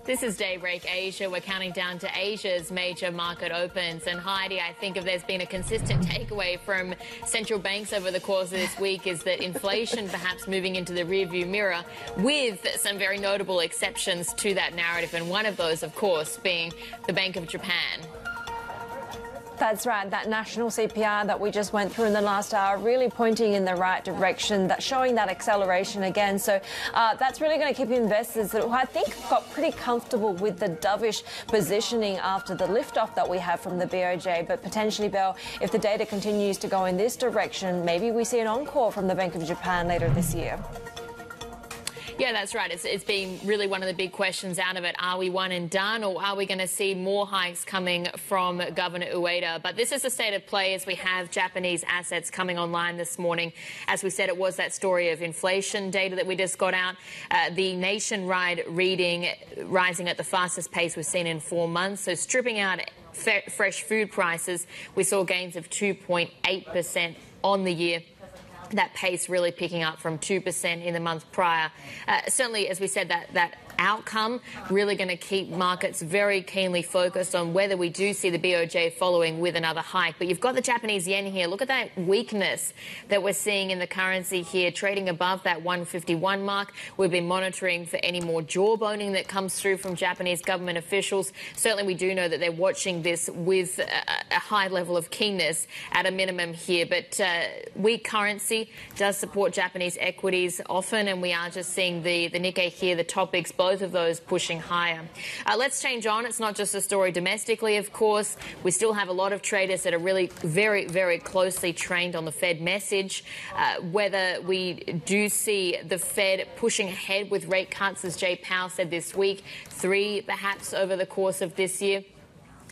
This is Daybreak Asia. We're counting down to Asia's major market opens. And Haidi, I think if there's been a consistent takeaway from central banks over the course of this week is that inflation perhaps moving into the rearview mirror, with some very notable exceptions to that narrative. And one of those, of course, being the Bank of Japan. That's right. That national CPI that we just went through in the last hour really pointing in the right direction, that showing that acceleration again. So that's really going to keep investors that I think got pretty comfortable with the dovish positioning after the liftoff that we have from the BOJ. But potentially, Belle, if the data continues to go in this direction, maybe we see an encore from the Bank of Japan later this year. Yeah, that's right. It's been really one of the big questions out of it. Are we one and done, or are we going to see more hikes coming from Governor Ueda? But this is the state of play as we have Japanese assets coming online this morning. As we said, it was that story of inflation data that we just got out. The nationwide reading rising at the fastest pace we've seen in 4 months. So stripping out fresh food prices, we saw gains of 2.8% on the year. That pace really picking up from 2% in the month prior. Certainly, as we said, that outcome really going to keep markets very keenly focused on whether we do see the BOJ following with another hike. But you've got the Japanese yen here. Look at that weakness that we're seeing in the currency here, trading above that 151 mark. We've been monitoring for any more jawboning that comes through from Japanese government officials. Certainly, we do know that they're watching this with a high level of keenness at a minimum here. But weak currency does support Japanese equities often, and we are just seeing the Nikkei here, the topics, both of those pushing higher. Let's change on. It's not just a story domestically, of course. We still have a lot of traders that are really very, very closely trained on the Fed message. Whether we do see the Fed pushing ahead with rate cuts, as Jay Powell said this week, 3 perhaps over the course of this year.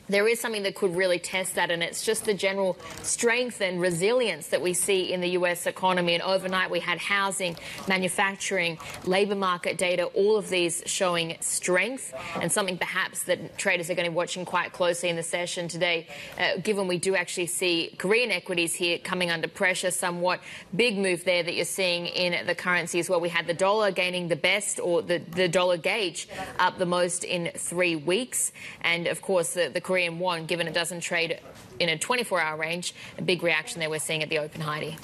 There is something that could really test that, and it's just the general strength and resilience that we see in the U.S. economy. And overnight, we had housing, manufacturing, labour market data, all of these showing strength, and something perhaps that traders are going to be watching quite closely in the session today, given we do actually see Korean equities here coming under pressure somewhat. Big move there that you're seeing in the currency as well. We had the dollar gaining the best, or the dollar gauge up the most in 3 weeks. And, of course, the Korean won, given it doesn't trade in a 24-hour range, a big reaction there we're seeing at the open, Haidi.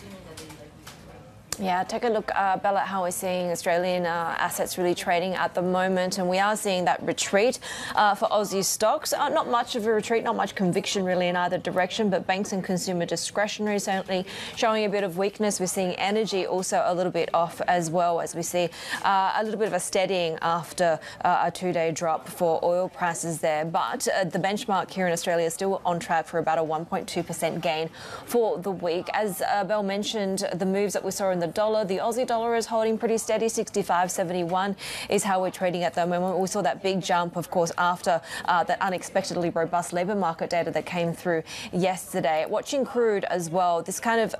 Yeah, take a look, Bella, at how we're seeing Australian assets really trading at the moment. And we are seeing that retreat for Aussie stocks. Not much of a retreat, not much conviction really in either direction, but banks and consumer discretionary certainly showing a bit of weakness. We're seeing energy also a little bit off as well, as we see a little bit of a steadying after a 2-day drop for oil prices there. But the benchmark here in Australia is still on track for about a 1.2% gain for the week. As Belle mentioned, the moves that we saw in the dollar, the Aussie dollar is holding pretty steady. 65.71 is how we're trading at the moment. We saw that big jump, of course, after that unexpectedly robust labour market data that came through yesterday. Watching crude as well, this kind of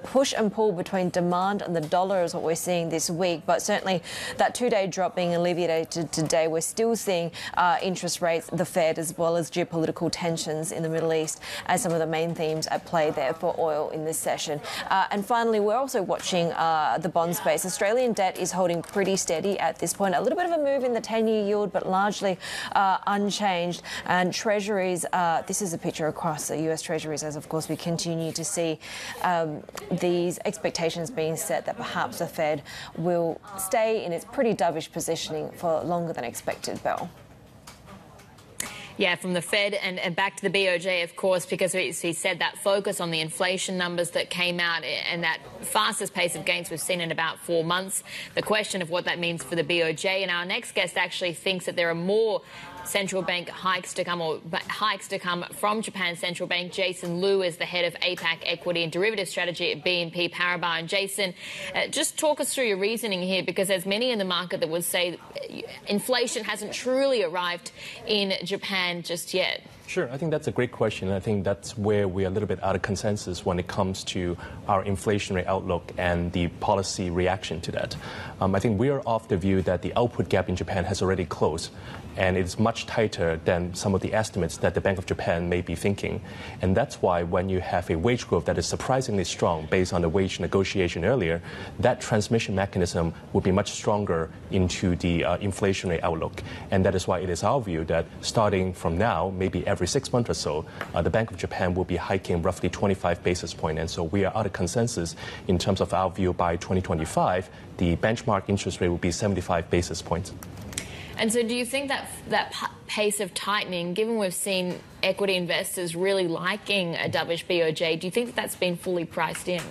push and pull between demand and the dollar is what we're seeing this week. But certainly that 2-day drop being alleviated today, we're still seeing interest rates, the Fed, as well as geopolitical tensions in the Middle East as some of the main themes at play there for oil in this session. And finally, we're also watching the bond space. Australian debt is holding pretty steady at this point. A little bit of a move in the 10-year yield, but largely unchanged. And treasuries, this is a picture across the US treasuries, as of course we continue to see these expectations being set that perhaps the Fed will stay in its pretty dovish positioning for longer than expected, Belle. Yeah, from the Fed and back to the BOJ, of course, because he said that focus on the inflation numbers that came out and that fastest pace of gains we've seen in about 4 months. The question of what that means for the BOJ. And our next guest actually thinks that there are more central bank hikes to come, or hikes to come from Japan's central bank. Jason Liu is the head of APAC equity and derivative strategy at BNP Paribas. And Jason, just talk us through your reasoning here, because there's many in the market that would say inflation hasn't truly arrived in Japan just yet. Sure, I think that's a great question. I think that's where we're a little bit out of consensus when it comes to our inflationary outlook and the policy reaction to that. I think we are of the view that the output gap in Japan has already closed, and it's much tighter than some of the estimates that the Bank of Japan may be thinking. And that's why when you have a wage growth that is surprisingly strong based on the wage negotiation earlier, that transmission mechanism would be much stronger into the inflationary outlook. And that is why it is our view that starting from now, maybe every 6 months or so, the Bank of Japan will be hiking roughly 25 basis points. And so we are out of consensus in terms of our view by 2025, the benchmark interest rate will be 75 basis points. And so do you think that pace of tightening, given we've seen equity investors really liking a dovish BOJ, do you think that that's been fully priced in?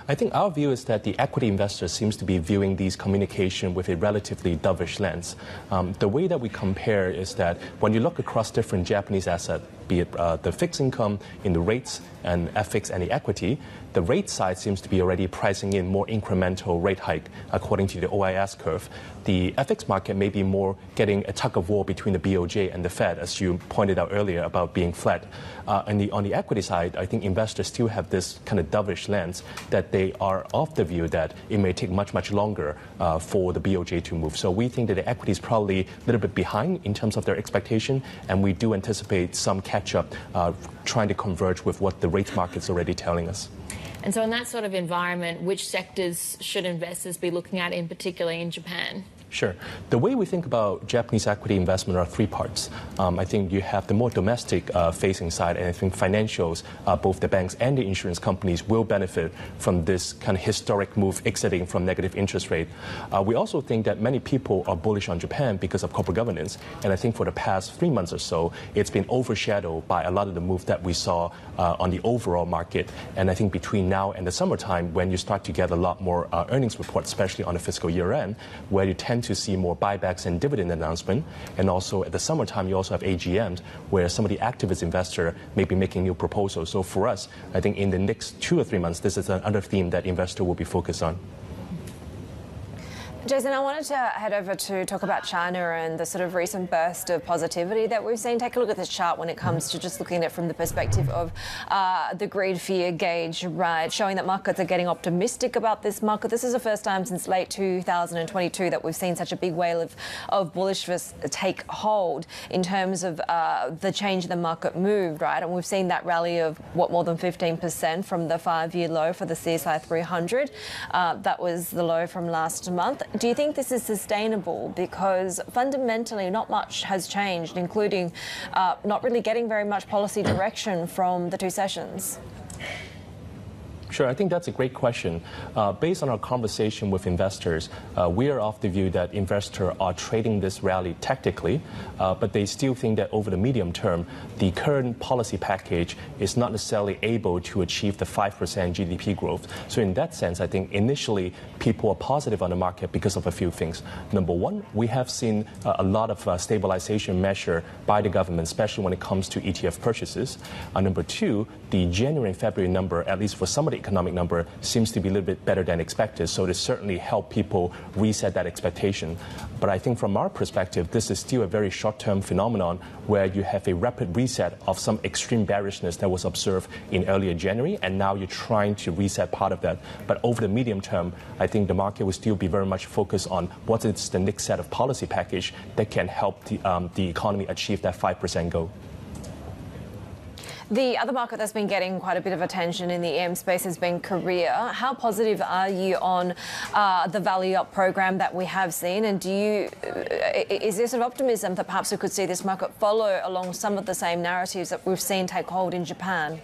I think our view is that the equity investor seems to be viewing these communication with a relatively dovish lens. The way that we compare is that when you look across different Japanese assets, be it the fixed income, in the rates, and FX and the equity, the rate side seems to be already pricing in more incremental rate hike according to the OIS curve. The FX market may be more getting a tug of war between the BOJ and the Fed, as you pointed out earlier about being flat. And on the equity side, I think investors still have this kind of dovish lens that they are of the view that it may take much, much longer for the BOJ to move. So we think that the equity is probably a little bit behind in terms of their expectation, and we do anticipate some catch-up trying to converge with what the rates market's already telling us. And so in that sort of environment, which sectors should investors be looking at in particular in Japan? Sure. The way we think about Japanese equity investment are three parts. I think you have the more domestic facing side, and I think financials, both the banks and the insurance companies will benefit from this kind of historic move exiting from negative interest rate. We also think that many people are bullish on Japan because of corporate governance, and I think for the past 3 months or so, it's been overshadowed by a lot of the move that we saw on the overall market. And I think between now and the summertime, when you start to get a lot more earnings reports, especially on the fiscal year end, where you tend to see more buybacks and dividend announcement. And also at the summertime, you also have AGMs where some of the activist investors may be making new proposals. So for us, I think in the next 2 or 3 months, this is another theme that investors will be focused on. Jason, I wanted to head over to talk about China and the sort of recent burst of positivity that we've seen. Take a look at this chart when it comes to just looking at it from the perspective of the greed fear gauge, right, showing that markets are getting optimistic about this market. This is the first time since late 2022 that we've seen such a big wave of bullishness take hold in terms of the change in the market move, right? And we've seen that rally of, what, more than 15% from the 5-year low for the CSI 300. That was the low from last month. Do you think this is sustainable? Because fundamentally not much has changed, including not really getting very much policy direction from the 2 sessions. Sure, I think that's a great question. Based on our conversation with investors, we are of the view that investors are trading this rally tactically, but they still think that over the medium term, the current policy package is not necessarily able to achieve the 5% GDP growth. So in that sense, I think initially people are positive on the market because of a few things. Number one, we have seen a lot of stabilization measure by the government, especially when it comes to ETF purchases. Number two, the January and February number, at least for some of the economic number, seems to be a little bit better than expected. So it certainly helped people reset that expectation. But I think from our perspective, this is still a very short-term phenomenon where you have a rapid reset of some extreme bearishness that was observed in earlier January, and now you're trying to reset part of that. But over the medium term, I think the market will still be very much focused on what is the next set of policy package that can help the economy achieve that 5% goal. The other market that's been getting quite a bit of attention in the EM space has been Korea. How positive are you on the Value Up program that we have seen? And is there sort of optimism that perhaps we could see this market follow along some of the same narratives that we've seen take hold in Japan?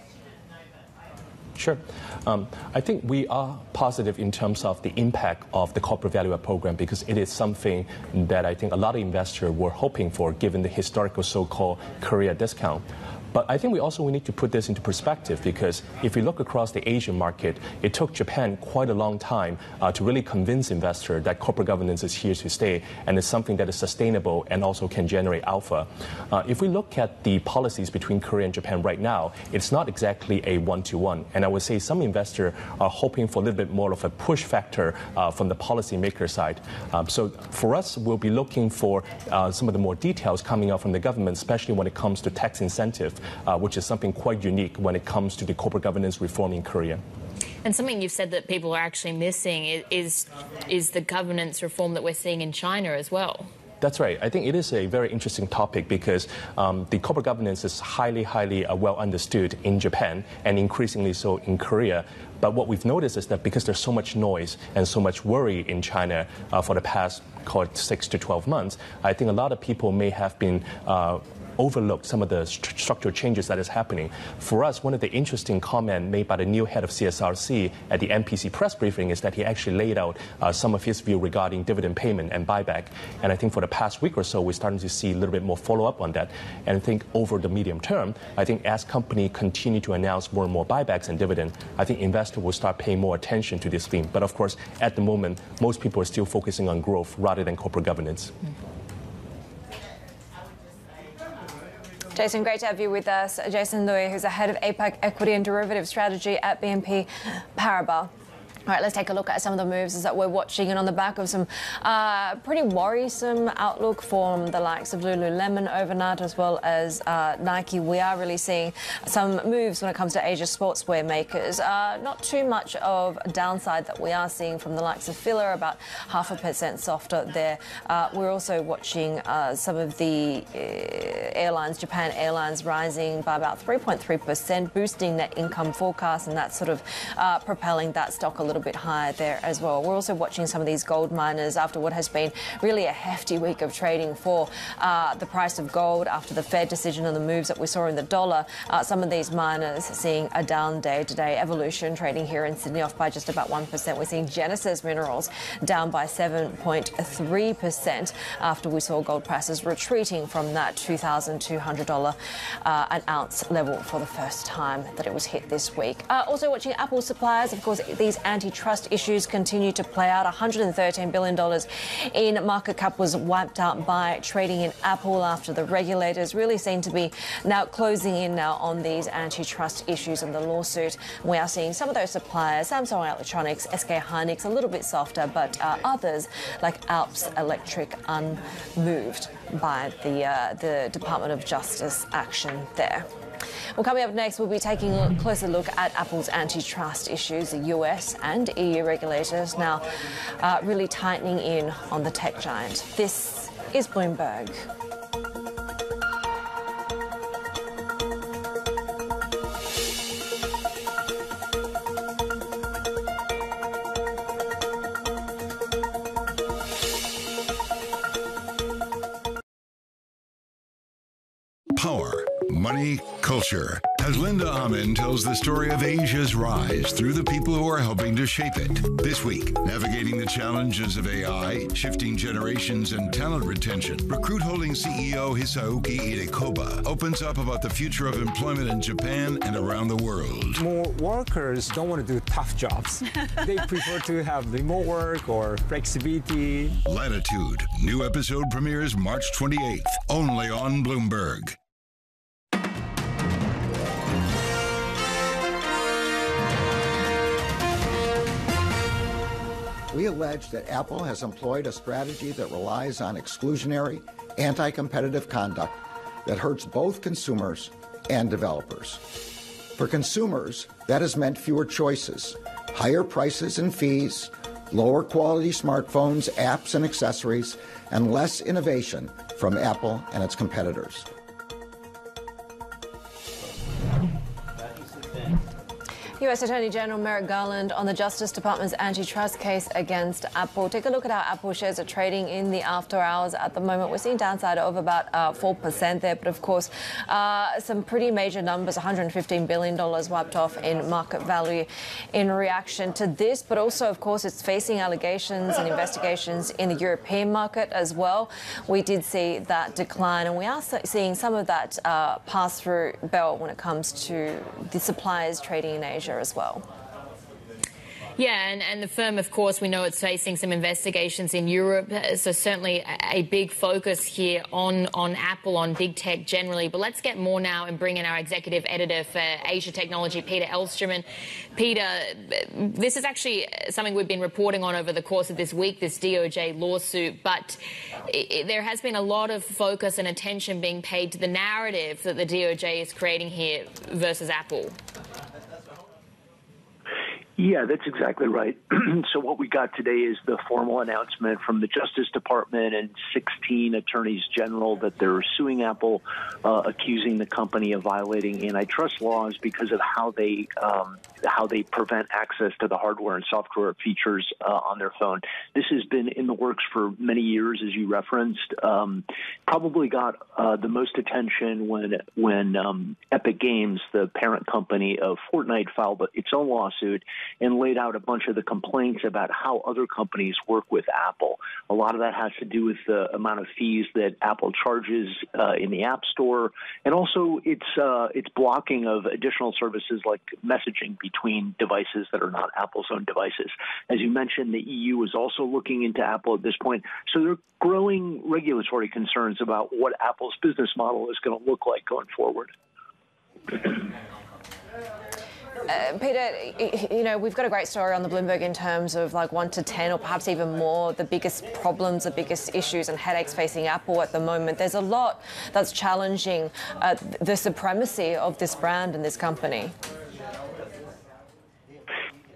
Sure. I think we are positive in terms of the impact of the corporate value up program because it is something that I think a lot of investors were hoping for given the historical so-called Korea discount. But I think we need to put this into perspective, because if we look across the Asian market, it took Japan quite a long time to really convince investors that corporate governance is here to stay and is something that is sustainable and also can generate alpha. If we look at the policies between Korea and Japan right now, it's not exactly a one-to-one. And I would say some investors are hoping for a little bit more of a push factor from the policymaker side. So for us, we'll be looking for some of the more details coming out from the government, especially when it comes to tax incentive, which is something quite unique when it comes to the corporate governance reform in Korea. And something you've said that people are actually missing is the governance reform that we're seeing in China as well. That's right. I think it is a very interesting topic because the corporate governance is highly well understood in Japan and increasingly so in Korea. But what we've noticed is that because there's so much noise and so much worry in China for the past, call it 6 to 12 months, I think a lot of people may have been overlooked some of the structural changes that is happening. For us, one of the interesting comments made by the new head of CSRC at the MPC press briefing is that he actually laid out some of his view regarding dividend payment and buyback. And I think for the past week or so, we're starting to see a little bit more follow-up on that. And I think over the medium term, I think as companies continue to announce more and more buybacks and dividend, I think investors will start paying more attention to this theme. But of course, at the moment, most people are still focusing on growth rather than corporate governance. Jason, great to have you with us. Jason Lui, who's the head of APAC Equity and Derivative Strategy at BNP Paribas. All right, let's take a look at some of the moves that we're watching, and on the back of some pretty worrisome outlook from the likes of Lululemon overnight, as well as Nike, we are really seeing some moves when it comes to Asia sportswear makers. Not too much of a downside that we are seeing from the likes of Fila, about 0.5% softer there. We're also watching some of the airlines, Japan Airlines rising by about 3.3%, boosting net income forecast, and that's sort of propelling that stock a little bit higher there as well. We're also watching some of these gold miners after what has been really a hefty week of trading for the price of gold after the Fed decision and the moves that we saw in the dollar. Some of these miners seeing a down day today. Evolution trading here in Sydney off by just about 1%. We're seeing Genesis Minerals down by 7.3% after we saw gold prices retreating from that $2,200 an ounce level for the first time that it was hit this week. Also watching Apple suppliers, of course, these antitrust issues continue to play out. $113 billion in market cap was wiped out by trading in Apple after the regulators really seem to be now closing in now on these antitrust issues and the lawsuit. We are seeing some of those suppliers, Samsung Electronics, SK Hynix, a little bit softer, but others like Alps Electric unmoved by the Department of Justice action there. Well, coming up next, we'll be taking a closer look at Apple's antitrust issues. The US and EU regulators now really tightening in on the tech giant. This is Bloomberg. Power, money, culture. As Linda Amin tells the story of Asia's rise through the people who are helping to shape it. This week, navigating the challenges of AI, shifting generations, and talent retention, Recruit Holdings CEO Hisayuki Idekoba opens up about the future of employment in Japan and around the world. More workers don't want to do tough jobs. They prefer to have remote work or flexibility. Latitude. New episode premieres March 28th, only on Bloomberg. We allege that Apple has employed a strategy that relies on exclusionary, anti-competitive conduct that hurts both consumers and developers. For consumers, that has meant fewer choices, higher prices and fees, lower quality smartphones, apps, and accessories, and less innovation from Apple and its competitors. U.S. Attorney General Merrick Garland on the Justice Department's antitrust case against Apple. Take a look at how Apple shares are trading in the after hours at the moment. We're seeing downside of about 4% there, but of course, some pretty major numbers, $115 billion wiped off in market value in reaction to this. But also, of course, it's facing allegations and investigations in the European market as well. We did see that decline, and we are seeing some of that pass through belt when it comes to the suppliers trading in Asia as well. Yeah, and the firm, of course, we know it's facing some investigations in Europe, so certainly a big focus here on Apple, on big tech generally. But let's get more now and bring in our executive editor for Asia Technology, Peter Elsterman. Peter, this is actually something we've been reporting on over the course of this week, this DOJ lawsuit, but there has been a lot of focus and attention being paid to the narrative that the DOJ is creating here versus Apple. Yeah, that's exactly right. So what we got today is the formal announcement from the Justice Department and 16 attorneys general that they're suing Apple, accusing the company of violating antitrust laws because of how they prevent access to the hardware and software features on their phone. This has been in the works for many years, as you referenced. Probably got the most attention when Epic Games, the parent company of Fortnite, filed its own lawsuit and laid out a bunch of the complaints about how other companies work with Apple. A lot of that has to do with the amount of fees that Apple charges in the App Store, and also its blocking of additional services like messaging between devices that are not Apple's own devices. As you mentioned, the EU is also looking into Apple at this point, so there are growing regulatory concerns about what Apple's business model is going to look like going forward. Peter, you know, we've got a great story on the Bloomberg in terms of like 1 to 10 or perhaps even more, the biggest problems, the biggest issues and headaches facing Apple at the moment. There's a lot that's challenging the supremacy of this brand and this company.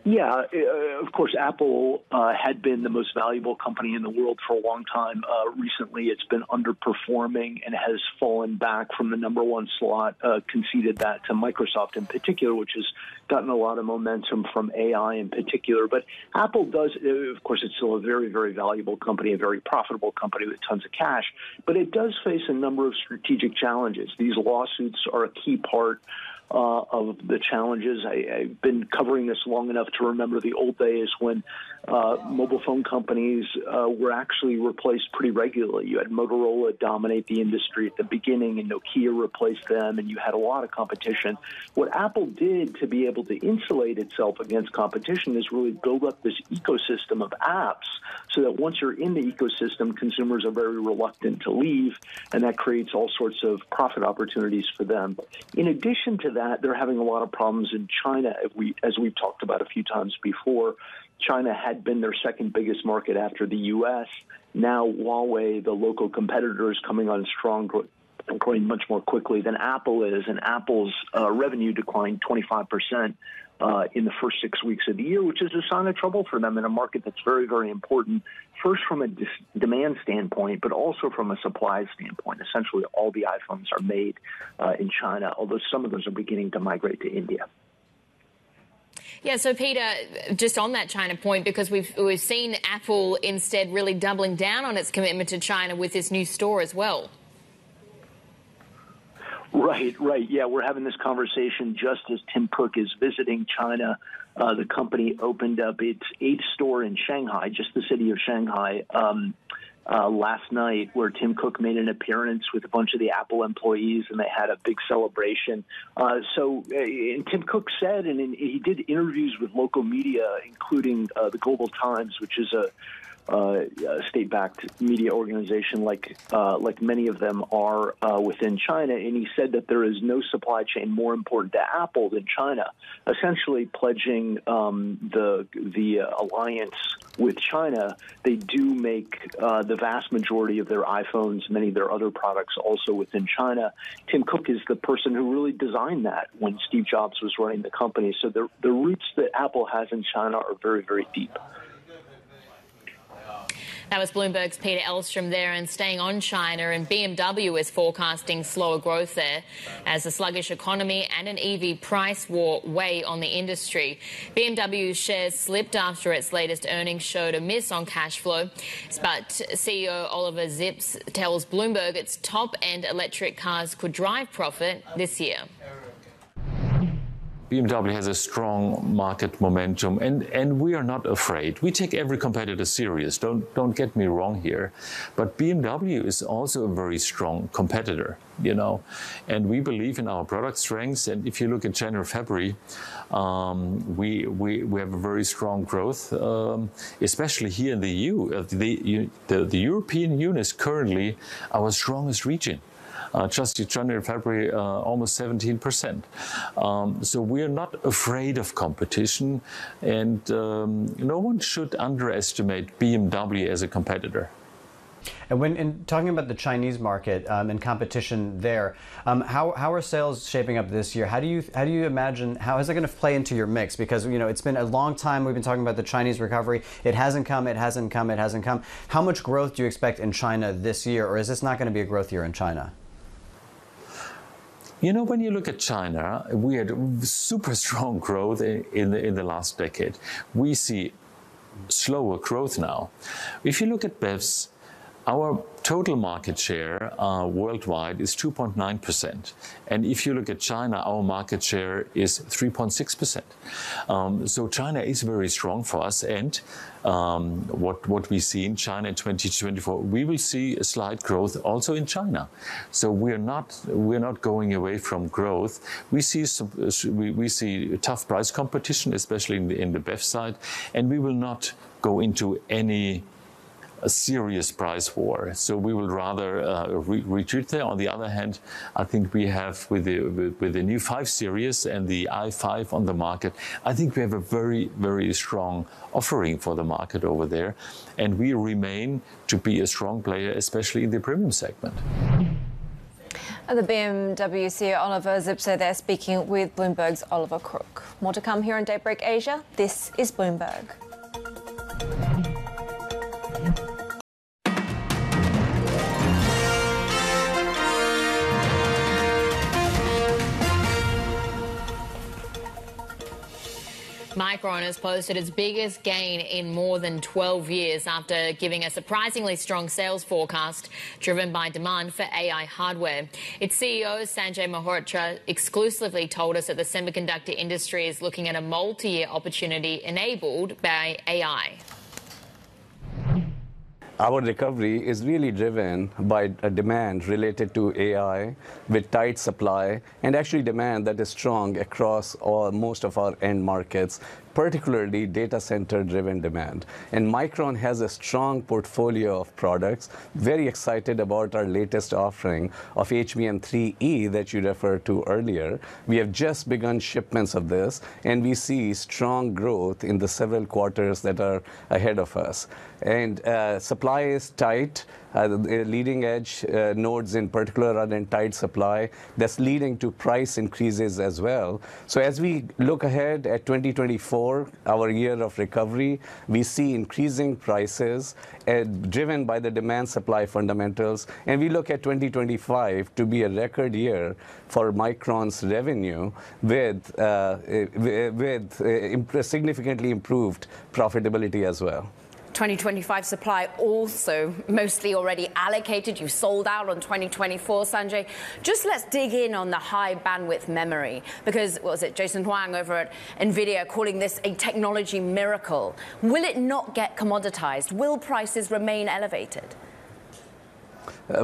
Yeah, of course, Apple had been the most valuable company in the world for a long time. Recently, it's been underperforming and has fallen back from the number one slot, conceded that to Microsoft in particular, which has gotten a lot of momentum from AI in particular. But Apple does, of course, it's still a very, very valuable company, a very profitable company with tons of cash, but it does face a number of strategic challenges. These lawsuits are a key part of the challenges. I've been covering this long enough to remember the old days when mobile phone companies were actually replaced pretty regularly. You had Motorola dominate the industry at the beginning, and Nokia replaced them, and you had a lot of competition. What Apple did to be able to insulate itself against competition is really build up this ecosystem of apps so that once you're in the ecosystem, consumers are very reluctant to leave, and that creates all sorts of profit opportunities for them. In addition to that, they're having a lot of problems in China, as we've talked about a few times before. China had been their second biggest market after the U.S. Now Huawei, the local competitor, is coming on strong, growing much more quickly than Apple is, and Apple's revenue declined 25% in the first 6 weeks of the year, which is a sign of trouble for them in a market that's very, very important, first from a demand standpoint, but also from a supply standpoint. Essentially, all the iPhones are made in China, although some of those are beginning to migrate to India. Yeah, so Peter, just on that China point, because we've seen Apple instead really doubling down on its commitment to China with this new store as well. Right. Yeah, we're having this conversation just as Tim Cook is visiting China. The company opened up its 8th store in Shanghai, just the city of Shanghai, last night, where Tim Cook made an appearance with a bunch of the Apple employees, and they had a big celebration. And Tim Cook said, and he did interviews with local media, including the Global Times, which is a state-backed media organization like many of them are within China, and he said that there is no supply chain more important to Apple than China, essentially pledging the alliance with China. They do make the vast majority of their iPhones, many of their other products also within China. Tim Cook is the person who really designed that when Steve Jobs was running the company. So the roots that Apple has in China are very, very deep. That was Bloomberg's Peter Elstrom there, and staying on China, and BMW is forecasting slower growth there as a sluggish economy and an EV price war weigh on the industry. BMW's shares slipped after its latest earnings showed a miss on cash flow, but CEO Oliver Zipse tells Bloomberg its top-end electric cars could drive profit this year. BMW has a strong market momentum, and we are not afraid. We take every competitor serious, don't get me wrong here. But BMW is also a very strong competitor, you know, and we believe in our product strengths. And if you look at January, February, we have a very strong growth, especially here in the EU. The European Union is currently our strongest region. Just in January, February, almost 17%. So we are not afraid of competition, and no one should underestimate BMW as a competitor. And when talking about the Chinese market and competition there, how are sales shaping up this year? How do you imagine, how is it going to play into your mix? Because, you know, it's been a long time we've been talking about the Chinese recovery. It hasn't come, it hasn't come, it hasn't come. How much growth do you expect in China this year, or is this not going to be a growth year in China? You know, when you look at China, we had super strong growth in the last decade. We see slower growth now. If you look at BEVs, our total market share worldwide is 2.9%. And if you look at China, our market share is 3.6%. So China is very strong for us. And what we see in China in 2024, we will see a slight growth also in China. So we're not going away from growth. We see tough price competition, especially in the BEV side, and we will not go into a serious price war. So we will rather retreat there. On the other hand, I think we have with the new 5 Series and the i5 on the market, I think we have a very, very strong offering for the market over there. And we remain to be a strong player, especially in the premium segment. The BMW CEO Oliver Zipse there speaking with Bloomberg's Oliver Crook. More to come here on Daybreak Asia. This is Bloomberg. Micron has posted its biggest gain in more than 12 years after giving a surprisingly strong sales forecast driven by demand for AI hardware. Its CEO, Sanjay Mehrotra, exclusively told us that the semiconductor industry is looking at a multi-year opportunity enabled by AI. Our recovery is really driven by a demand related to AI with tight supply and actually demand that is strong across most of our end markets, particularly data center driven demand. And Micron has a strong portfolio of products. Very excited about our latest offering of HBM3E that you referred to earlier. We have just begun shipments of this, and we see strong growth in the several quarters that are ahead of us. And supply is tight. The leading edge nodes in particular are in tight supply. That's leading to price increases as well. So as we look ahead at 2024, our year of recovery, we see increasing prices driven by the demand supply fundamentals. And we look at 2025 to be a record year for Micron's revenue with significantly improved profitability as well. 2025 supply also mostly already allocated. You sold out on 2024, Sanjay. Just let's dig in on the high bandwidth memory, because, what was it, Jason Huang over at NVIDIA calling this a technology miracle. Will it not get commoditized? Will prices remain elevated?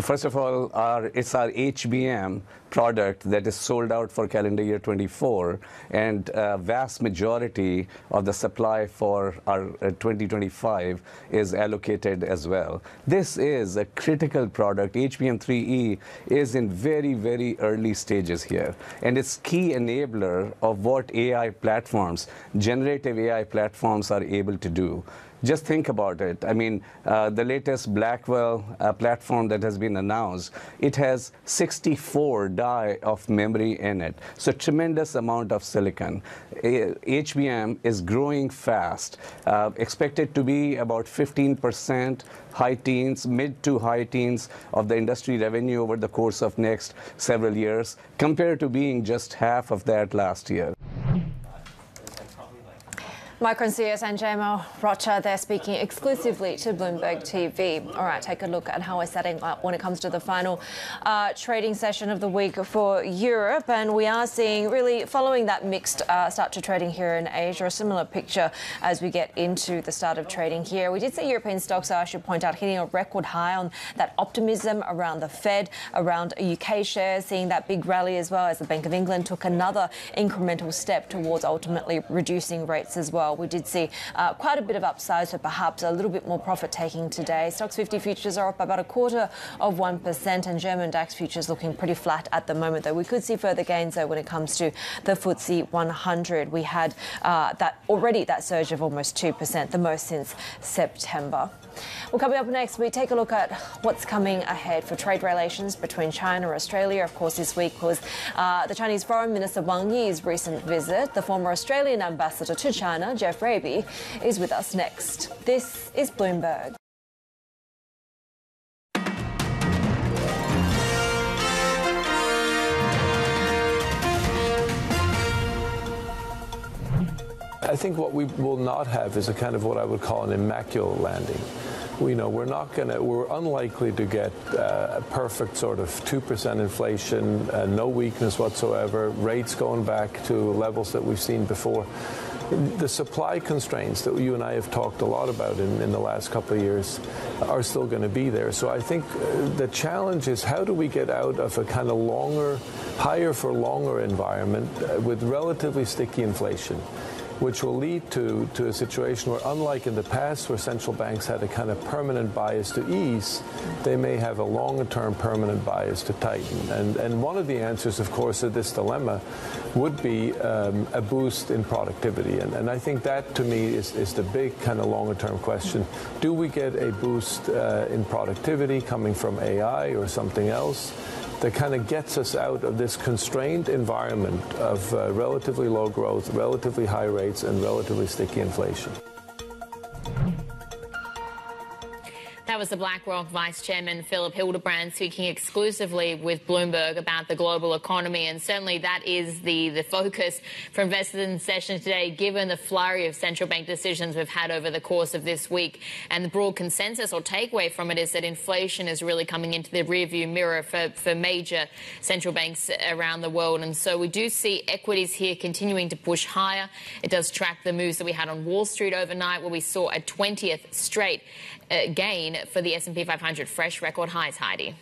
First of all, it's our HBM product that is sold out for calendar year 24, and vast majority of the supply for our 2025 is allocated as well. This is a critical product. HBM3E is in very, very early stages here, and it's key enabler of what AI platforms, generative AI platforms, are able to do. just think about it. I mean, the latest Blackwell platform that has been announced, it has 64 die of memory in it. So tremendous amount of silicon. HBM is growing fast, expected to be about 15%, high teens, mid to high teens of the industry revenue over the course of next several years, compared to being just half of that last year. Micron CEO Sanjay Mehrotra there speaking exclusively to Bloomberg TV. All right, take a look at how we're setting up when it comes to the final trading session of the week for Europe. And we are seeing, really following that mixed start to trading here in Asia, a similar picture as we get into the start of trading here. We did see European stocks, I should point out, hitting a record high on that optimism around the Fed, around UK shares, seeing that big rally as well as the Bank of England took another incremental step towards ultimately reducing rates as well. We did see quite a bit of upside, so perhaps a little bit more profit taking today. Stocks 50 futures are up about 0.25%, and German DAX futures looking pretty flat at the moment, though we could see further gains though when it comes to the FTSE 100. We had that surge of almost 2%, the most since September. Well, coming up next, we take a look at what's coming ahead for trade relations between China and Australia. Of course, this week was the Chinese Foreign Minister Wang Yi's recent visit. The former Australian ambassador to China, Jeff Raby, is with us next. This is Bloomberg. I think what we will not have is a kind of what I would call an immaculate landing. We're unlikely to get a perfect sort of 2% inflation, no weakness whatsoever, rates going back to levels that we've seen before. The supply constraints that you and I have talked a lot about in the last couple of years are still going to be there. So I think the challenge is, how do we get out of a kind of longer, higher for longer environment with relatively sticky inflation, which will lead to a situation where, unlike in the past where central banks had a kind of permanent bias to ease, they may have a longer-term permanent bias to tighten. And one of the answers, of course, to this dilemma would be a boost in productivity. And I think that, to me, is the big kind of longer-term question. Do we get a boost in productivity coming from AI or something else that kind of gets us out of this constrained environment of relatively low growth, relatively high rates, and relatively sticky inflation? That was the BlackRock Vice Chairman Philip Hildebrand speaking exclusively with Bloomberg about the global economy, and certainly that is the focus for investors in the session today, given the flurry of central bank decisions we've had over the course of this week. And the broad consensus or takeaway from it is that inflation is really coming into the rearview mirror for major central banks around the world. And so we do see equities here continuing to push higher. It does track the moves that we had on Wall Street overnight, where we saw a 20th straight gain for the S&P 500, fresh record highs, Heidi.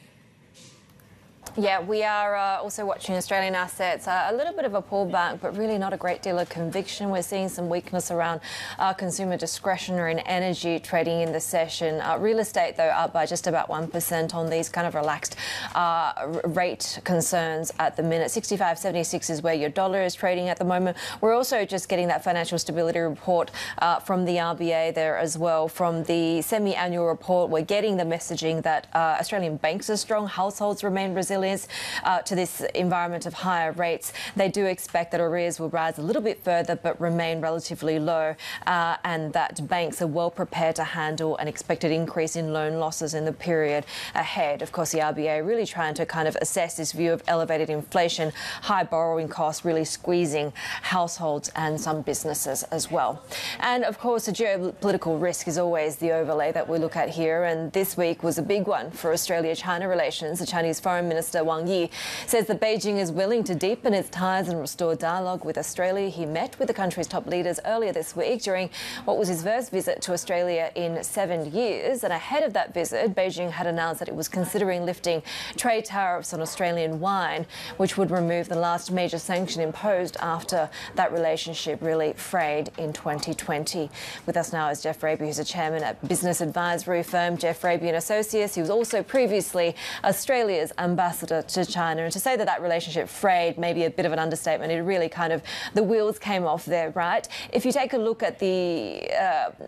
Yeah, we are also watching Australian assets. A little bit of a pullback, but really not a great deal of conviction. We're seeing some weakness around consumer discretionary and energy trading in the session. Real estate, though, up by just about 1% on these kind of relaxed rate concerns at the minute. 65.76 is where your dollar is trading at the moment. We're also just getting that financial stability report from the RBA there as well. From the semi-annual report, we're getting the messaging that Australian banks are strong, households remain resilient to this environment of higher rates. They do expect that arrears will rise a little bit further but remain relatively low, and that banks are well prepared to handle an expected increase in loan losses in the period ahead. Of course, the RBA really trying to kind of assess this view of elevated inflation, high borrowing costs really squeezing households and some businesses as well. And of course, the geopolitical risk is always the overlay that we look at here, and this week was a big one for Australia-China relations. The Chinese Foreign Minister Wang Yi says that Beijing is willing to deepen its ties and restore dialogue with Australia. He met with the country's top leaders earlier this week during what was his first visit to Australia in 7 years. And ahead of that visit, Beijing had announced that it was considering lifting trade tariffs on Australian wine, which would remove the last major sanction imposed after that relationship really frayed in 2020. With us now is Jeff Raby, who's a chairman at business advisory firm Jeff Raby & Associates. He was also previously Australia's ambassador ambassador to China. And to say that that relationship frayed may be a bit of an understatement. It really kind of, the wheels came off there, right? If you take a look at the,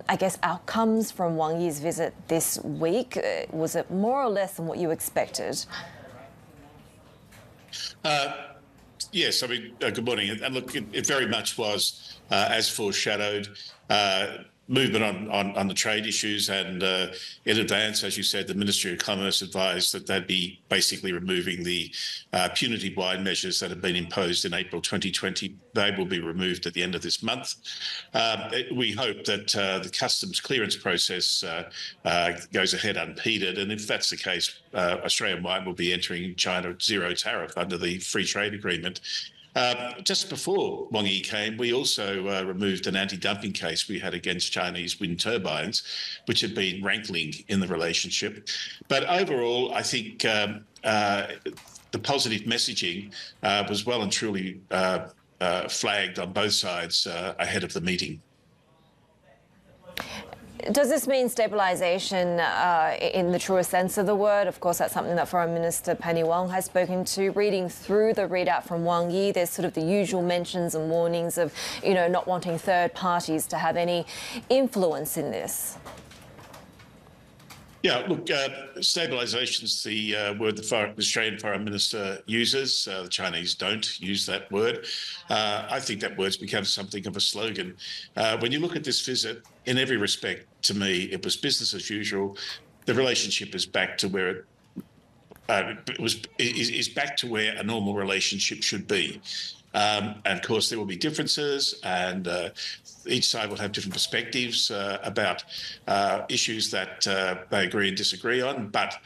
I guess, outcomes from Wang Yi's visit this week, was it more or less than what you expected? Yes, I mean, good morning. And look, it very much was, as foreshadowed, movement on the trade issues, and in advance, as you said, the Ministry of Commerce advised that they'd be basically removing the punitive wine measures that have been imposed in April 2020. They will be removed at the end of this month. We hope that the customs clearance process goes ahead unimpeded, and if that's the case, Australian wine will be entering China zero tariff under the free trade agreement. Just before Wang Yi came, we also removed an anti-dumping case we had against Chinese wind turbines, which had been rankling in the relationship. But overall, I think the positive messaging was well and truly flagged on both sides ahead of the meeting. Does this mean stabilisation in the truest sense of the word? Of course, that's something that Foreign Minister Penny Wong has spoken to. Reading through the readout from Wang Yi, there's sort of the usual mentions and warnings of, you know, not wanting third parties to have any influence in this. Yeah, look, stabilisation is the word the Australian Foreign Minister uses. The Chinese don't use that word. I think that word's become something of a slogan. When you look at this visit, in every respect, to me, it was business as usual. The relationship is back to where is back to where a normal relationship should be. And of course, there will be differences, and each side will have different perspectives about issues that they agree and disagree on. But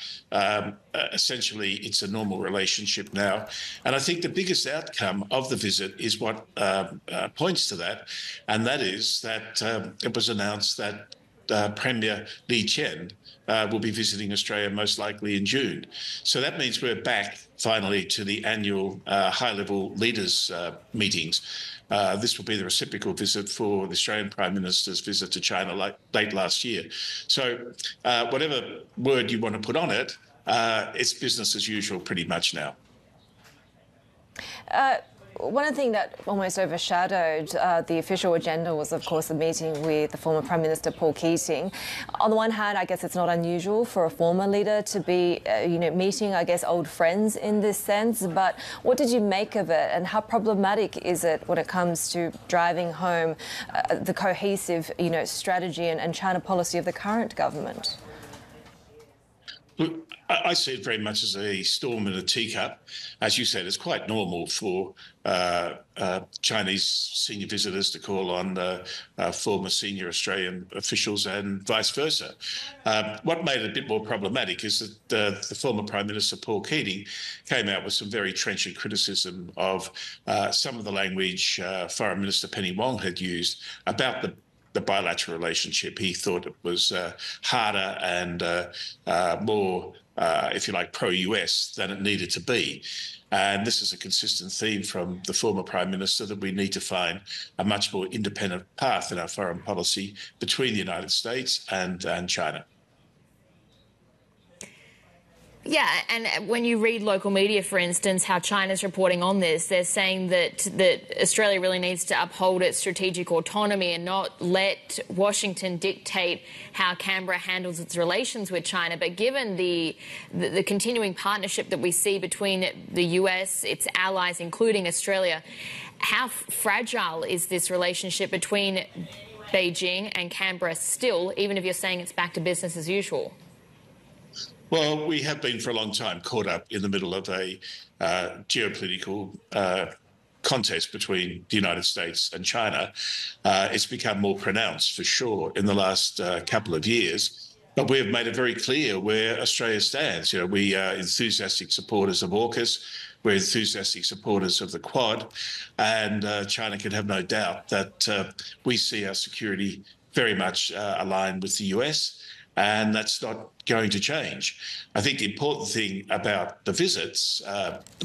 essentially, it's a normal relationship now. And I think the biggest outcome of the visit is what points to that, and that is that it was announced that Premier Li Qian will be visiting Australia most likely in June. So that means we're back finally to the annual high-level leaders meetings. This will be the reciprocal visit for the Australian Prime Minister's visit to China late last year. So whatever word you want to put on it, it's business as usual pretty much now. One thing that almost overshadowed the official agenda was, of course, the meeting with the former Prime Minister Paul Keating. On the one hand, I guess it's not unusual for a former leader to be, meeting, I guess, old friends in this sense. But what did you make of it, and how problematic is it when it comes to driving home the cohesive, strategy and China policy of the current government? Look, I see it very much as a storm in a teacup. As you said, it's quite normal for Chinese senior visitors to call on former senior Australian officials and vice versa. What made it a bit more problematic is that the former Prime Minister Paul Keating came out with some very trenchant criticism of some of the language Foreign Minister Penny Wong had used about the bilateral relationship. He thought it was harder and more, if you like, pro-US than it needed to be. And this is a consistent theme from the former Prime Minister, that we need to find a much more independent path in our foreign policy between the United States and China. Yeah, and when you read local media, for instance, how China's reporting on this, they're saying that Australia really needs to uphold its strategic autonomy and not let Washington dictate how Canberra handles its relations with China. But given the continuing partnership that we see between the US, its allies, including Australia, how fragile is this relationship between Beijing and Canberra still, even if you're saying it's back to business as usual? Well, we have been for a long time caught up in the middle of a geopolitical contest between the United States and China. It's become more pronounced, for sure, in the last couple of years. But we have made it very clear where Australia stands. We are enthusiastic supporters of AUKUS. We're enthusiastic supporters of the Quad. And China can have no doubt that we see our security very much aligned with the US. And that's not going to change. I think the important thing about the visits,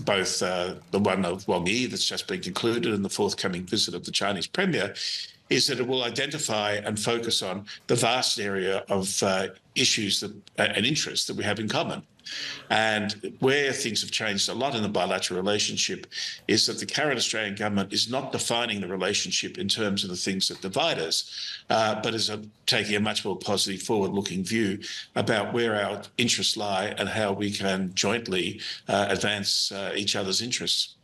both the one of Wang Yi that's just been concluded and the forthcoming visit of the Chinese Premier, is that it will identify and focus on the vast area of issues and interests that we have in common. And where things have changed a lot in the bilateral relationship is that the current Australian government is not defining the relationship in terms of the things that divide us, but is taking a much more positive, forward-looking view about where our interests lie and how we can jointly advance each other's interests.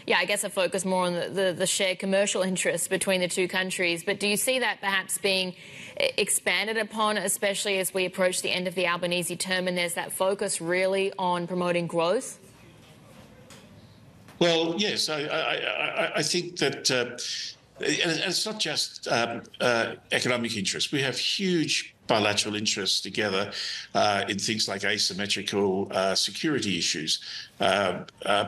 Yeah, I guess I focus more on the shared commercial interests between the two countries. But do you see that perhaps being expanded upon, especially as we approach the end of the Albanese term and there's that focus really on promoting growth? Well, yes, I think that and it's not just economic interests. We have huge bilateral interests together in things like asymmetrical security issues,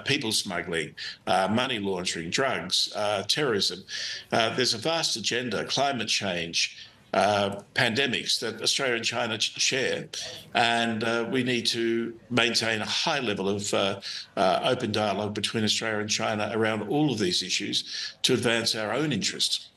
people smuggling, money laundering, drugs, terrorism. There's a vast agenda, climate change, pandemics that Australia and China share, and we need to maintain a high level of open dialogue between Australia and China around all of these issues to advance our own interests.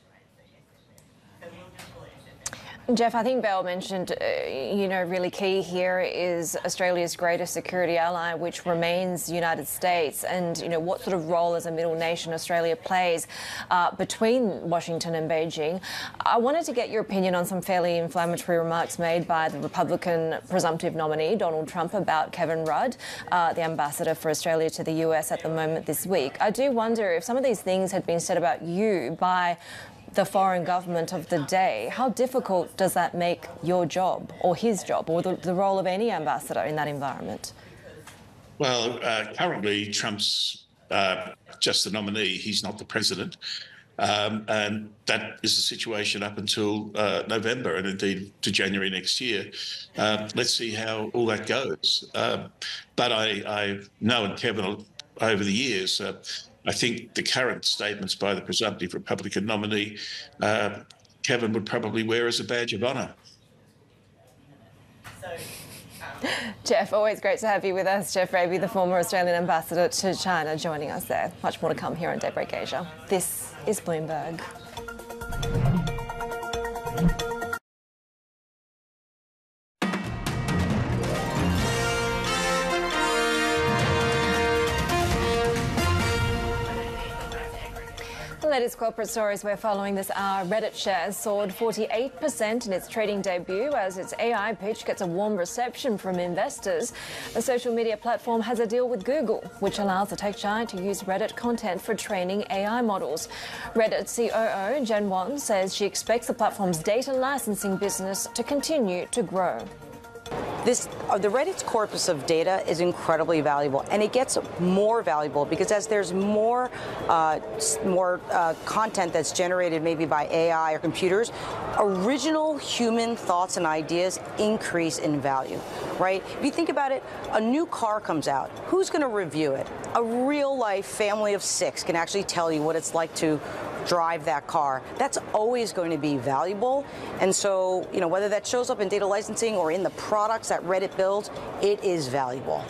Jeff, I think Belle mentioned, really key here is Australia's greatest security ally, which remains the United States, and, what sort of role as a middle nation Australia plays between Washington and Beijing. I wanted to get your opinion on some fairly inflammatory remarks made by the Republican presumptive nominee, Donald Trump, about Kevin Rudd, the ambassador for Australia to the US at the moment this week. I do wonder if some of these things had been said about you by the foreign government of the day. How difficult does that make your job or his job or the role of any ambassador in that environment? Well, currently Trump's just the nominee. He's not the president. And that is the situation up until November and indeed to January next year. Let's see how all that goes. But I've known Kevin over the years. I think the current statements by the presumptive Republican nominee, Kevin would probably wear as a badge of honour. Jeff, always great to have you with us. Jeff Raby, the former Australian ambassador to China, joining us there. Much more to come here on Daybreak Asia. This is Bloomberg. The latest corporate stories we're following this hour. Reddit shares soared 48% in its trading debut as its AI pitch gets a warm reception from investors. The social media platform has a deal with Google, which allows the tech giant to use Reddit content for training AI models. Reddit COO Jen Wang says she expects the platform's data licensing business to continue to grow. The Reddit's corpus of data is incredibly valuable, and it gets more valuable because as there's more content that's generated maybe by AI or computers, original human thoughts and ideas increase in value, right? If you think about it, a new car comes out. Who's going to review it? A real-life family of 6 can actually tell you what it's like to drive that car. That's always going to be valuable. And so, whether that shows up in data licensing or in the products that Reddit builds, it is valuable.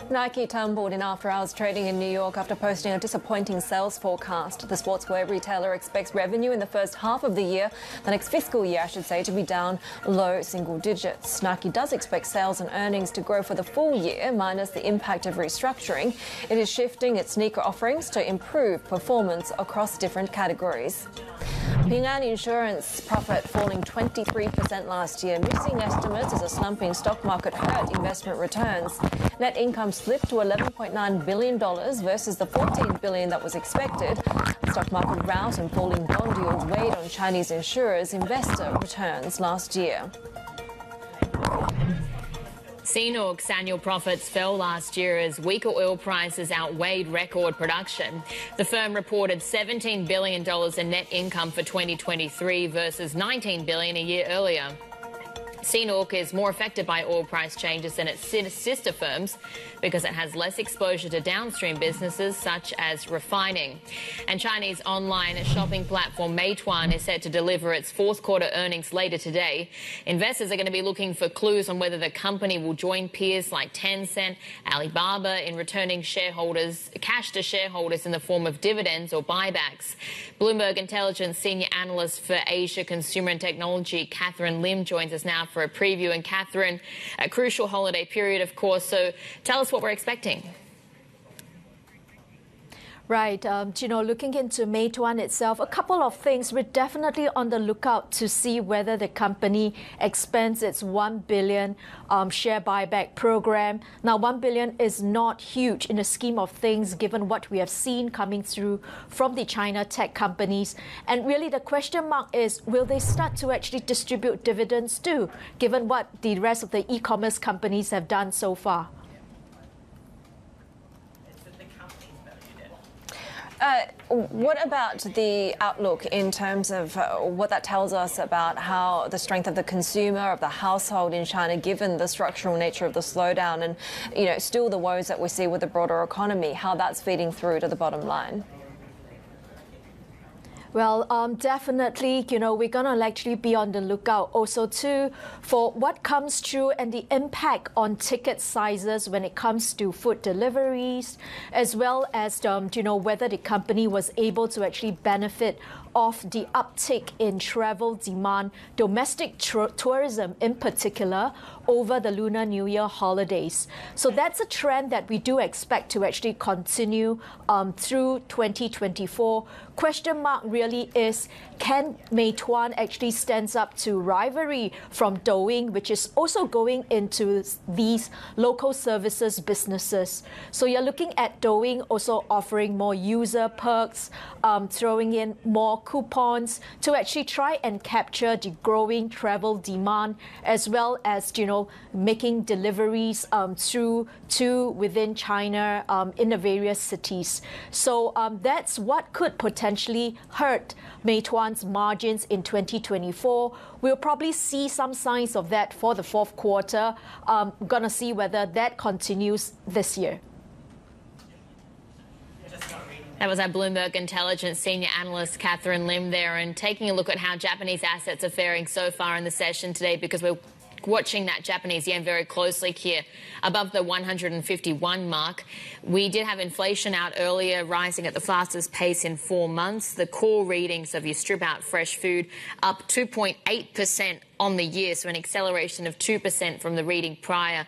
Nike tumbled in after-hours trading in New York after posting a disappointing sales forecast. The sportswear retailer expects revenue in the first half of the year, the next fiscal year, I should say, to be down low single digits. Nike does expect sales and earnings to grow for the full year, minus the impact of restructuring. It is shifting its sneaker offerings to improve performance across different categories. Ping An Insurance profit falling 23% last year, missing estimates as a slumping stock market hurt investment returns. Net income slipped to $11.9 billion versus the $14 billion that was expected. The stock market rout and falling bond yields weighed on Chinese insurers' investor returns last year. CNOOC's annual profits fell last year as weaker oil prices outweighed record production. The firm reported $17 billion in net income for 2023 versus $19 billion a year earlier. CNOOC is more affected by oil price changes than its sister firms because it has less exposure to downstream businesses such as refining. And Chinese online shopping platform Meituan is set to deliver its fourth quarter earnings later today. Investors are going to be looking for clues on whether the company will join peers like Tencent, Alibaba in returning cash to shareholders in the form of dividends or buybacks. Bloomberg Intelligence senior analyst for Asia Consumer and Technology, Catherine Lim, joins us now for a preview. And Catherine, a crucial holiday period, of course. So tell us what we're expecting. Right. Looking into Meituan itself, a couple of things. We're definitely on the lookout to see whether the company expands its 1 billion share buyback program. Now, 1 billion is not huge in the scheme of things, given what we have seen coming through from the China tech companies. And really, the question mark is, will they start to actually distribute dividends too, given what the rest of the e-commerce companies have done so far? What about the outlook in terms of what that tells us about how the strength of the consumer, of the household in China, given the structural nature of the slowdown and, still the woes that we see with the broader economy, how that's feeding through to the bottom line? Well, definitely, we're going to actually be on the lookout also too for what comes through and the impact on ticket sizes when it comes to food deliveries, as well as, whether the company was able to actually benefit off the uptick in travel demand, domestic tourism in particular, over the Lunar New Year holidays. So that's a trend that we do expect to actually continue through 2024. Question mark really is, can Meituan actually stand up to rivalry from Douyin, which is also going into these local services businesses? So you're looking at Douyin also offering more user perks, throwing in more coupons to actually try and capture the growing travel demand, as well as, making deliveries through to within China in the various cities. So that's what could potentially hurt Meituan's margins in 2024. We'll probably see some signs of that for the fourth quarter. Gonna see whether that continues this year. That was our Bloomberg Intelligence senior analyst, Catherine Lim there, and taking a look at how Japanese assets are faring so far in the session today, because we're watching that Japanese yen very closely here above the 151 mark. We did have inflation out earlier, rising at the fastest pace in 4 months. The core readings, so if you strip out fresh food, up 2.8% on the year, so an acceleration of 2% from the reading prior.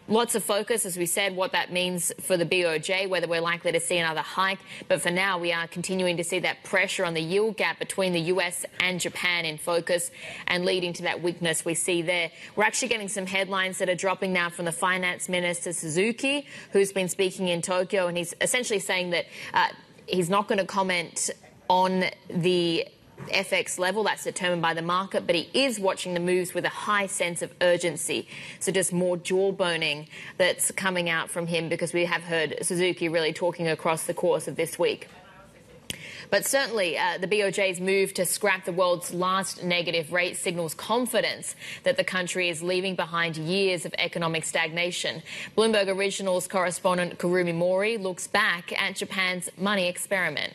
Lots of focus, as we said, what that means for the BOJ, whether we're likely to see another hike. But for now, we are continuing to see that pressure on the yield gap between the US and Japan in focus and leading to that weakness we see there. We're actually getting some headlines that are dropping now from the finance minister, Suzuki, who's been speaking in Tokyo. And he's essentially saying that he's not going to comment on the FX level, that's determined by the market, but he is watching the moves with a high sense of urgency. So just more jawboning that's coming out from him, because we have heard Suzuki really talking across the course of this week. But certainly the BOJ's move to scrap the world's last negative rate signals confidence that the country is leaving behind years of economic stagnation. Bloomberg Originals correspondent Kurumi Mori looks back at Japan's money experiment.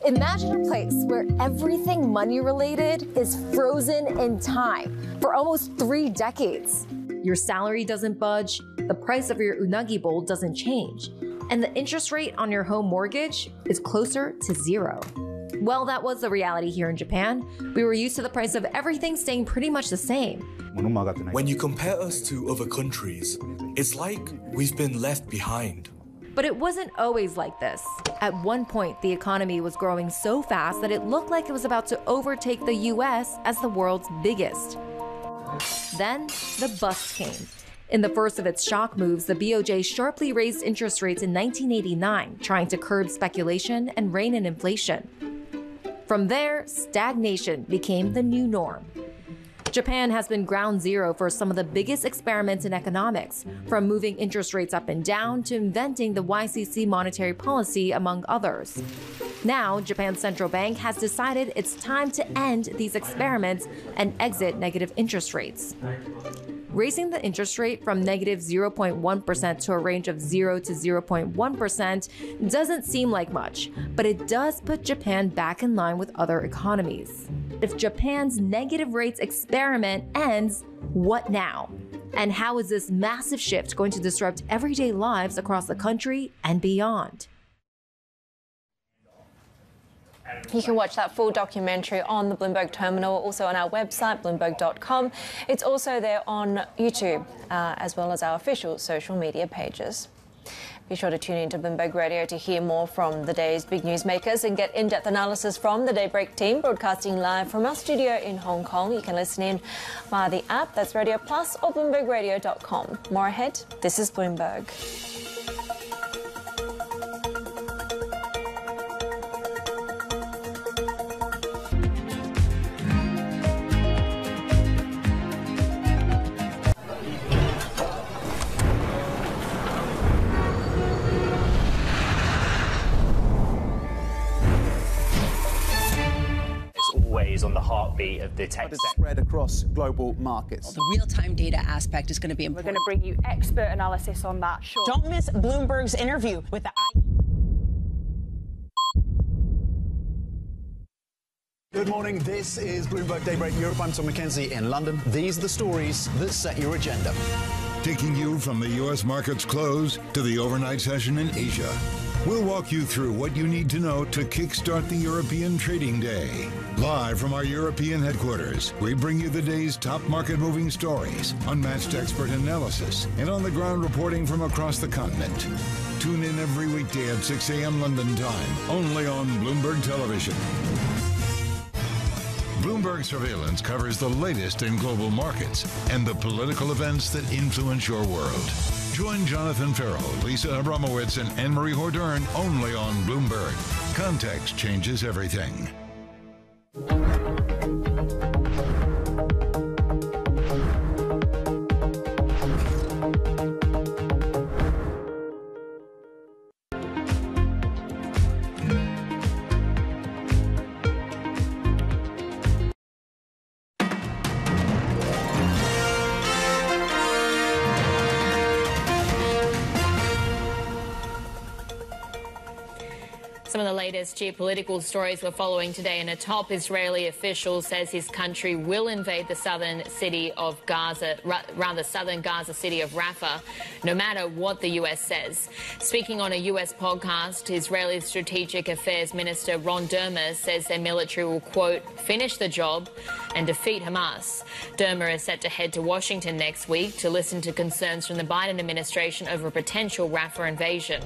Imagine a place where everything money-related is frozen in time for almost 3 decades. Your salary doesn't budge, the price of your unagi bowl doesn't change, and the interest rate on your home mortgage is closer to 0. Well, that was the reality here in Japan. We were used to the price of everything staying pretty much the same. When you compare us to other countries, it's like we've been left behind. But it wasn't always like this. At one point, the economy was growing so fast that it looked like it was about to overtake the US as the world's biggest. Then, the bust came. In the first of its shock moves, the BOJ sharply raised interest rates in 1989, trying to curb speculation and rein in inflation. From there, stagnation became the new norm. Japan has been ground zero for some of the biggest experiments in economics, from moving interest rates up and down to inventing the YCC monetary policy, among others. Now, Japan's central bank has decided it's time to end these experiments and exit negative interest rates. Raising the interest rate from negative 0.1% to a range of 0 to 0.1% doesn't seem like much, but it does put Japan back in line with other economies. If Japan's negative rates experiment ends, what now? And how is this massive shift going to disrupt everyday lives across the country and beyond? You can watch that full documentary on the Bloomberg terminal, also on our website, bloomberg.com. It's also there on YouTube, as well as our official social media pages. Be sure to tune into Bloomberg Radio to hear more from the day's big newsmakers and get in-depth analysis from the Daybreak team, broadcasting live from our studio in Hong Kong. You can listen in via the app, that's Radio Plus, or BloombergRadio.com. More ahead, this is Bloomberg. On the heartbeat of the tech spread across global markets. The real-time data aspect is going to be important. We're going to bring you expert analysis on that. Sure. Don't miss Bloomberg's interview with the Good morning. This is Bloomberg Daybreak Europe. I'm Tom McKenzie in London. These are the stories that set your agenda. Taking you from the U.S. market's close to the overnight session in Asia. We'll walk you through what you need to know to kickstart the European trading day. Live from our European headquarters, we bring you the day's top market-moving stories, unmatched expert analysis, and on-the-ground reporting from across the continent. Tune in every weekday at 6 a.m. London time, only on Bloomberg Television. Bloomberg Surveillance covers the latest in global markets and the political events that influence your world. Join Jonathan Farrell, Lisa Abramowitz, and Anne-Marie Hordern only on Bloomberg. Context changes everything. Some of the latest geopolitical stories we're following today, and a top Israeli official says his country will invade the southern city of Gaza, rather southern Gaza city of Rafah, no matter what the U.S. says. Speaking on a U.S. podcast, Israeli Strategic Affairs Minister Ron Dermer says their military will, quote, finish the job and defeat Hamas. Dermer is set to head to Washington next week to listen to concerns from the Biden administration over a potential Rafah invasion.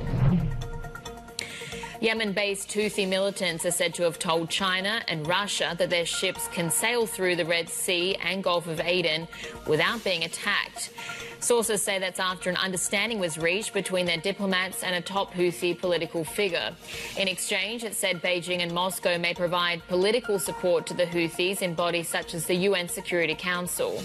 Yemen-based Houthi militants are said to have told China and Russia that their ships can sail through the Red Sea and Gulf of Aden without being attacked. Sources say that's after an understanding was reached between their diplomats and a top Houthi political figure. In exchange, it said Beijing and Moscow may provide political support to the Houthis in bodies such as the UN Security Council.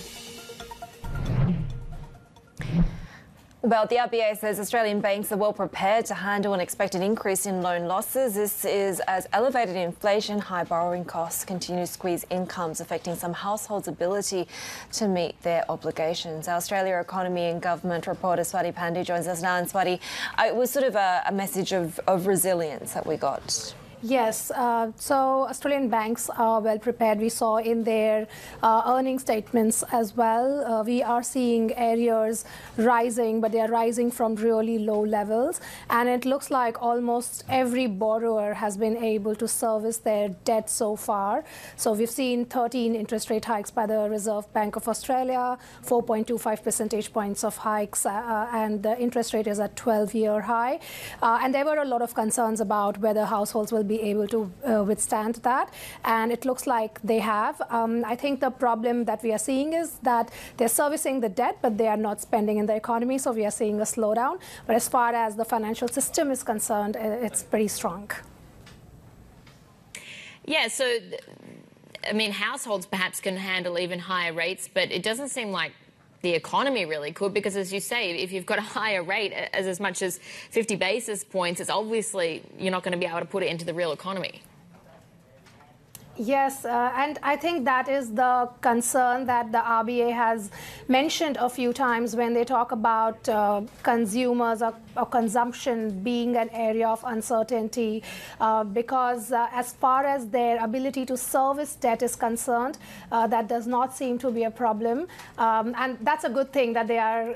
Well, the RBA says Australian banks are well prepared to handle an expected increase in loan losses. This is as elevated inflation, high borrowing costs continue to squeeze incomes, affecting some households' ability to meet their obligations. Our Australia Economy and Government reporter Swati Pandey joins us now. And Swati, it was sort of a message of resilience that we got. Yes, so Australian banks are well prepared. We saw in their earnings statements as well. We are seeing arrears rising, but they are rising from really low levels. And it looks like almost every borrower has been able to service their debt so far. So we've seen 13 interest rate hikes by the Reserve Bank of Australia, 4.25 percentage points of hikes, and the interest rate is at 12-year high. And there were a lot of concerns about whether households will be able to withstand that, and it looks like they have. I think the problem that we are seeing is that they're servicing the debt, but they are not spending in the economy, so we are seeing a slowdown. But as far as the financial system is concerned, it's pretty strong. Yeah, so, I mean, households perhaps can handle even higher rates, but it doesn't seem like the economy really could, because as you say, if you've got a higher rate as much as 50 basis points, it's obviously you're not going to be able to put it into the real economy. Yes, and I think that is the concern that the RBA has mentioned a few times when they talk about consumers or consumption being an area of uncertainty, because as far as their ability to service debt is concerned, that does not seem to be a problem, and that's a good thing that they are,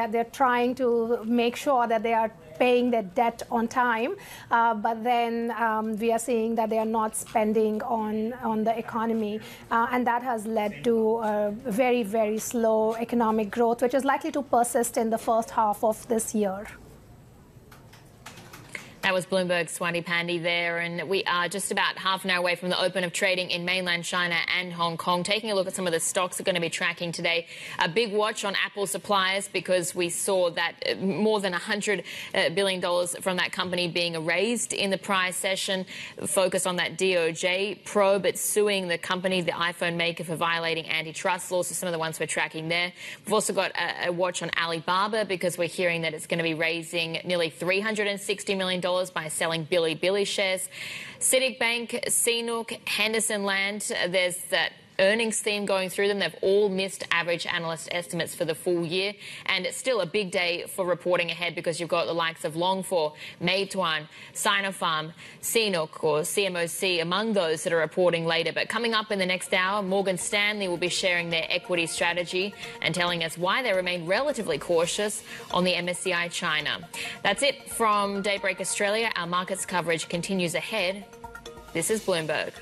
they're trying to make sure that they are paying their debt on time, but then we are seeing that they are not spending on the economy, and that has led to very, very slow economic growth, which is likely to persist in the first half of this year. That was Bloomberg's Swati Pandey there, and we are just about half an hour away from the open of trading in mainland China and Hong Kong. Taking a look at some of the stocks that are going to be tracking today. A big watch on Apple suppliers because we saw that more than $100 billion from that company being erased in the prior session. Focus on that DOJ probe. It's suing the company, the iPhone maker, for violating antitrust laws. So some of the ones we're tracking there. We've also got a watch on Alibaba because we're hearing that it's going to be raising nearly $360 million by selling Bilibili shares. CITIC Bank, CNOOC, Henderson Land, there's that earnings theme going through them. They've all missed average analyst estimates for the full year, and it's still a big day for reporting ahead because you've got the likes of Longfor, Meituan, Sinopharm, CNOOC or CMOC among those that are reporting later. But coming up in the next hour, Morgan Stanley will be sharing their equity strategy and telling us why they remain relatively cautious on the MSCI China. That's it from Daybreak Australia. Our markets coverage continues ahead. This is Bloomberg.